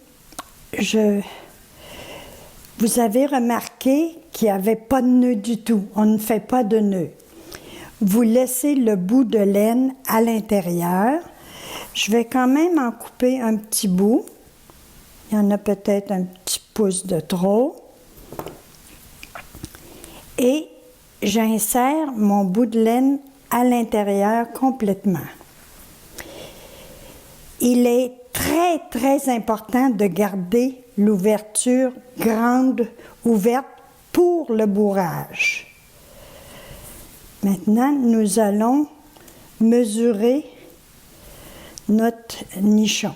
vous avez remarqué qu'il n'y avait pas de nœud du tout. On ne fait pas de nœud. Vous laissez le bout de laine à l'intérieur. Je vais quand même en couper un petit bout. Il y en a peut-être un petit pouce de trop. Et j'insère mon bout de laine à l'intérieur complètement. Il est très, très important de garder l'ouverture grande ouverte pour le bourrage. Maintenant, nous allons mesurer notre nichon.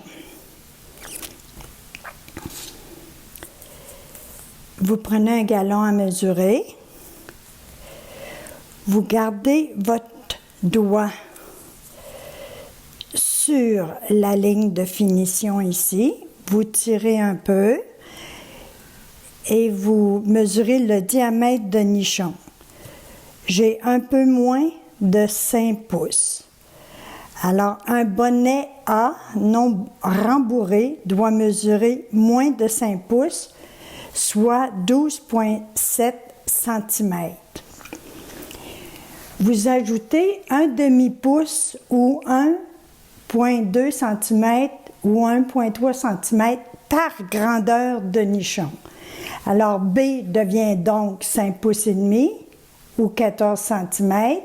Vous prenez un gallon à mesurer. Vous gardez votre doigt sur la ligne de finition ici. Vous tirez un peu et vous mesurez le diamètre de nichon. J'ai un peu moins de 5 pouces. Alors, un bonnet A non rembourré doit mesurer moins de 5 pouces, soit 12,7 cm. Vous ajoutez un demi-pouce ou 1,2 cm ou 1,3 cm par grandeur de nichon. Alors, B devient donc 5 pouces et demi ou 14 cm.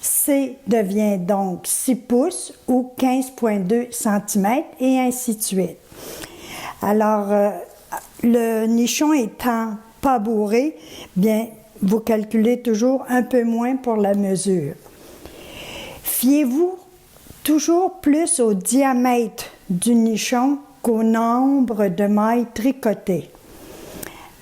C devient donc 6 pouces ou 15,2 cm et ainsi de suite. Alors, le nichon étant pas bourré, bien, vous calculez toujours un peu moins pour la mesure. Fiez-vous toujours plus au diamètre du nichon qu'au nombre de mailles tricotées.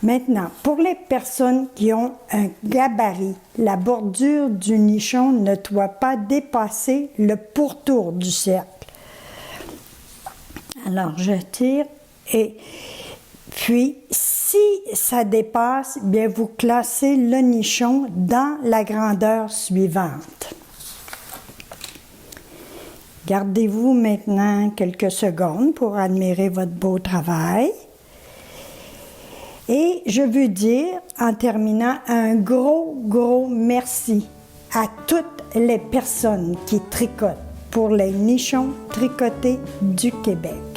Maintenant, pour les personnes qui ont un gabarit, la bordure du nichon ne doit pas dépasser le pourtour du cercle. Alors, je tire et puis, si ça dépasse, bien vous classez le nichon dans la grandeur suivante. Gardez-vous maintenant quelques secondes pour admirer votre beau travail. Et je veux dire, en terminant, un gros merci à toutes les personnes qui tricotent pour les nichons tricotés du Québec.